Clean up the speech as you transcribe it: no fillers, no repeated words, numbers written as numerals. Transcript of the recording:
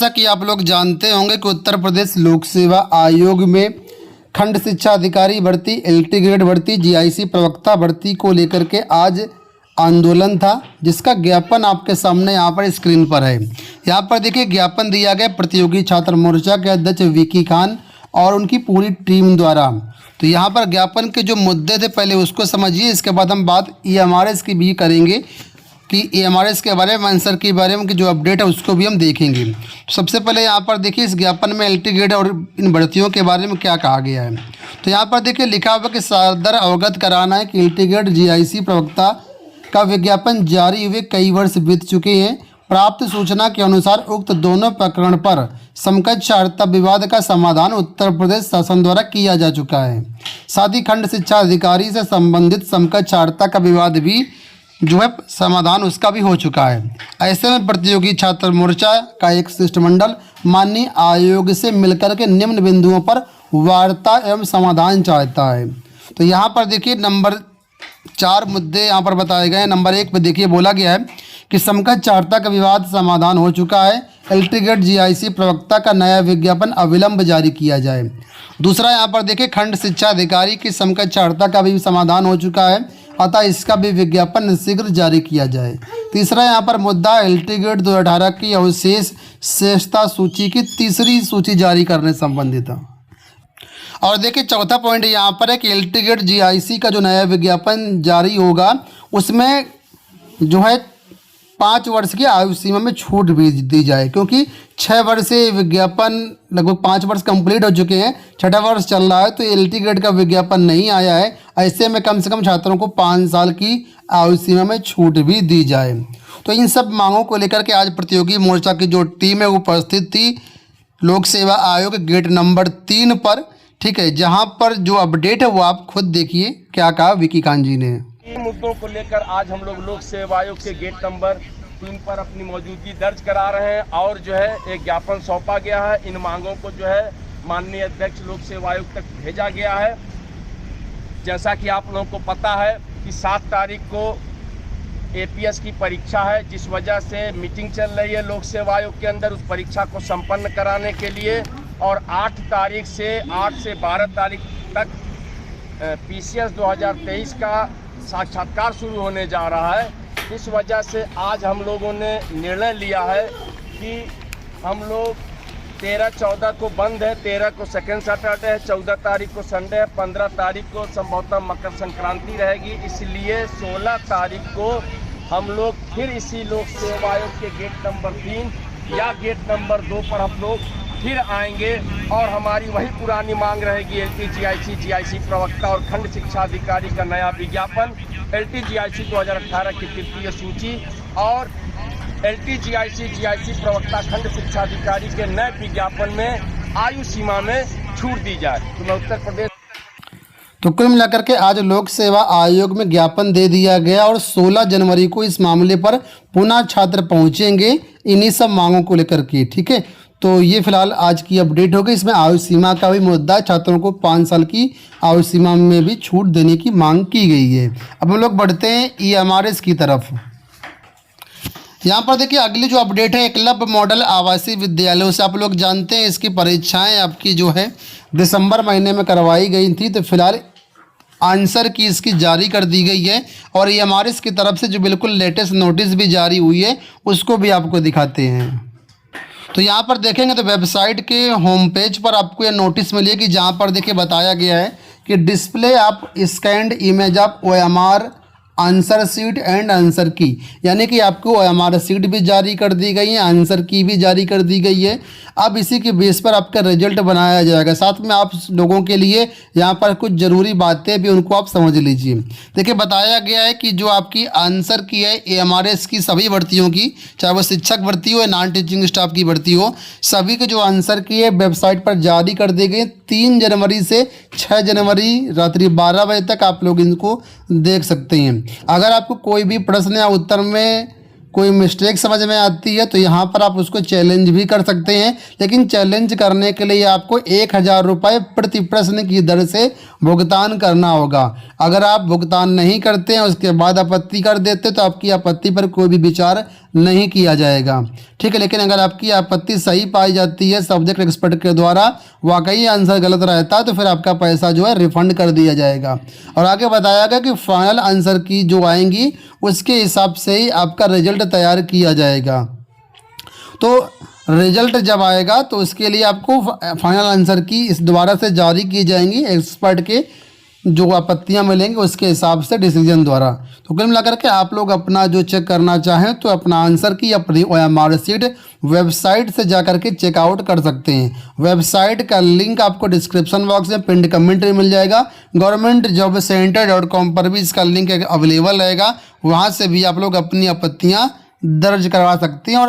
जैसा कि आप लोग जानते होंगे कि उत्तर प्रदेश लोक सेवा आयोग में खंड शिक्षा अधिकारी भर्ती, एलटी ग्रेड भर्ती, जीआईसी प्रवक्ता भर्ती को लेकर के आज आंदोलन था, जिसका ज्ञापन आपके सामने यहाँ पर स्क्रीन पर है। यहाँ पर देखिए ज्ञापन दिया गया प्रतियोगी छात्र मोर्चा के अध्यक्ष विकी खान और उनकी पूरी टीम द्वारा। तो यहाँ पर ज्ञापन के जो मुद्दे थे पहले उसको समझिए, इसके बाद हम बात ईएमआरएस की भी करेंगे कि ईएमआरएस के बारे में, आंसर के बारे में कि जो अपडेट है उसको भी हम देखेंगे। सबसे पहले यहाँ पर देखिए इस ज्ञापन में एलटी ग्रेड और इन भर्तियों के बारे में क्या कहा गया है। तो यहाँ पर देखिए लिखा हुआ कि सादर अवगत कराना है कि एलटी ग्रेड जीआईसी प्रवक्ता का विज्ञापन जारी हुए कई वर्ष बीत चुके हैं। प्राप्त सूचना के अनुसार उक्त दोनों प्रकरण पर समकक्ष वार्ता विवाद का समाधान उत्तर प्रदेश शासन द्वारा किया जा चुका है। साथ ही खंड शिक्षा अधिकारी से संबंधित समकक्ष वार्ता का विवाद भी जो है समाधान उसका भी हो चुका है। ऐसे में प्रतियोगी छात्र मोर्चा का एक शिष्टमंडल माननीय आयोग से मिलकर के निम्न बिंदुओं पर वार्ता एवं समाधान चाहता है। तो यहाँ पर देखिए नंबर 4 मुद्दे यहाँ पर बताए गए हैं। नंबर 1 पे देखिए बोला गया है कि समकक्ष वार्ता का विवाद समाधान हो चुका है, एलटी ग्रेड जीआईसी प्रवक्ता का नया विज्ञापन अविलंब जारी किया जाए। दूसरा यहाँ पर देखिए खंड शिक्षा अधिकारी की समकक्ष वार्ता का भी समाधान हो चुका है, अतः इसका भी विज्ञापन शीघ्र जारी किया जाए। तीसरा यहाँ पर मुद्दा एलटी ग्रेड 2018 की अवशेष श्रेष्ठता सूची की तीसरी सूची जारी करने संबंधित है। और देखिए चौथा पॉइंट यहाँ पर है कि एलटी ग्रेड जीआईसी का जो नया विज्ञापन जारी होगा उसमें जो है 5 वर्ष की आयु सीमा में छूट भी दी जाए, क्योंकि 6 वर्ष से विज्ञापन लगभग 5 वर्ष कंप्लीट हो चुके हैं, 6ठा वर्ष चल रहा है, तो एलटी ग्रेड का विज्ञापन नहीं आया है। ऐसे में कम से कम छात्रों को 5 साल की आयु सीमा में छूट भी दी जाए। तो इन सब मांगों को लेकर के आज प्रतियोगी मोर्चा की जो टीम है उपस्थित थी लोक सेवा आयोग गेट नंबर 3 पर, ठीक है, जहाँ पर जो अपडेट है वो आप खुद देखिए क्या कहा विकी खान जी ने। इन मुद्दों को लेकर आज हम लोग लोक सेवा आयोग के गेट नंबर 3 पर अपनी मौजूदगी दर्ज करा रहे हैं और जो है एक ज्ञापन सौंपा गया है। इन मांगों को जो है माननीय अध्यक्ष लोक सेवा आयोग तक भेजा गया है। जैसा कि आप लोगों को पता है कि 7 तारीख को एपीएस की परीक्षा है, जिस वजह से मीटिंग चल रही है लोक सेवा आयोग के अंदर उस परीक्षा को संपन्न कराने के लिए, और 8 से 12 तारीख तक पीसीएस 2023 का साक्षात्कार शुरू होने जा रहा है। इस वजह से आज हम लोगों ने निर्णय लिया है कि हम लोग 13-14 को बंद है, 13 को सेकेंड सैटरडे है, 14 तारीख को संडे है, 15 तारीख को संभवतः मकर संक्रांति रहेगी। इसलिए 16 तारीख को हम लोग फिर इसी लोक सेवा आयोग के गेट नंबर 3 या गेट नंबर 2 पर हम लोग फिर आएंगे और हमारी वही पुरानी मांग रहेगी एलटी जीआईसी प्रवक्ता और खंड शिक्षा अधिकारी का नया विज्ञापन, एलटी जीआईसी 2018 की तृतीय सूची और एलटी जीआईसी प्रवक्ता खंड शिक्षा अधिकारी के नए विज्ञापन में आयु सीमा में छूट दी जाए। तो मैं उत्तर प्रदेश तो कुल मिलाकर के आज लोक सेवा आयोग में ज्ञापन दे दिया गया और 16 जनवरी को इस मामले पर पुनः छात्र पहुंचेंगे इन्हीं सब मांगों को लेकर के, ठीक है। तो ये फिलहाल आज की अपडेट होगी। इसमें आयु सीमा का भी मुद्दा है, छात्रों को 5 साल की आयु सीमा में भी छूट देने की मांग की गई है। अब हम लोग बढ़ते हैं ईएमआरएस की तरफ। यहाँ पर देखिए अगली जो अपडेट है एकलव्य मॉडल आवासीय विद्यालयों से, आप लोग जानते हैं इसकी परीक्षाएं आपकी जो है दिसंबर महीने में करवाई गई थी। तो फिलहाल आंसर की इसकी जारी कर दी गई है और ईएमआरएस की तरफ से जो बिल्कुल लेटेस्ट नोटिस भी जारी हुई है उसको भी आपको दिखाते हैं। तो यहाँ पर देखेंगे तो वेबसाइट के होम पेज पर आपको ये नोटिस मिलेगी, जहाँ पर देखिए बताया गया है कि display of scanned image of OMR answer sheet and answer की, यानी कि आपको ओएमआर सीट भी जारी कर दी गई है, आंसर की भी जारी कर दी गई है। अब इसी के बेस पर आपका रिजल्ट बनाया जाएगा। साथ में आप लोगों के लिए यहाँ पर कुछ ज़रूरी बातें भी उनको आप समझ लीजिए। देखिए बताया गया है कि जो आपकी आंसर की है ईएमआरएस की सभी भर्तियों की, चाहे वो शिक्षक भर्ती हो या नॉन टीचिंग स्टाफ की भर्ती हो, सभी के जो आंसर की है वेबसाइट पर जारी कर दी गई। 3 जनवरी से 6 जनवरी रात्रि 12 बजे तक आप लोग इनको देख सकते हैं। अगर आपको कोई भी प्रश्न या उत्तर में कोई मिस्टेक समझ में आती है तो यहाँ पर आप उसको चैलेंज भी कर सकते हैं, लेकिन चैलेंज करने के लिए आपको 1000 रुपये प्रति प्रश्न की दर से भुगतान करना होगा। अगर आप भुगतान नहीं करते हैं उसके बाद आपत्ति कर देते तो आपकी आपत्ति पर कोई भी विचार नहीं किया जाएगा, ठीक है। लेकिन अगर आपकी आपत्ति सही पाई जाती है सब्जेक्ट एक्सपर्ट के द्वारा, वाकई आंसर गलत रहता है तो फिर आपका पैसा जो है रिफंड कर दिया जाएगा। और आगे बताया गया कि फाइनल आंसर की जो आएंगी उसके हिसाब से ही आपका रिजल्ट तैयार किया जाएगा। तो रिजल्ट जब आएगा तो उसके लिए आपको फाइनल आंसर की इस दोबारा से जारी की जाएंगी एक्सपर्ट के जो आपत्तियां मिलेंगी उसके हिसाब से डिसीजन द्वारा। तो कुल मिलाकर के आप लोग अपना जो चेक करना चाहें तो अपना आंसर की अपनी मार्कशीट वेबसाइट से जाकर के चेकआउट कर सकते हैं। वेबसाइट का लिंक आपको डिस्क्रिप्शन बॉक्स में पिंड कमेंट में मिल जाएगा। governmentjobcenter.com पर भी इसका लिंक अवेलेबल रहेगा, वहाँ से भी आप लोग अपनी आपत्तियाँ दर्ज करवा सकते हैं और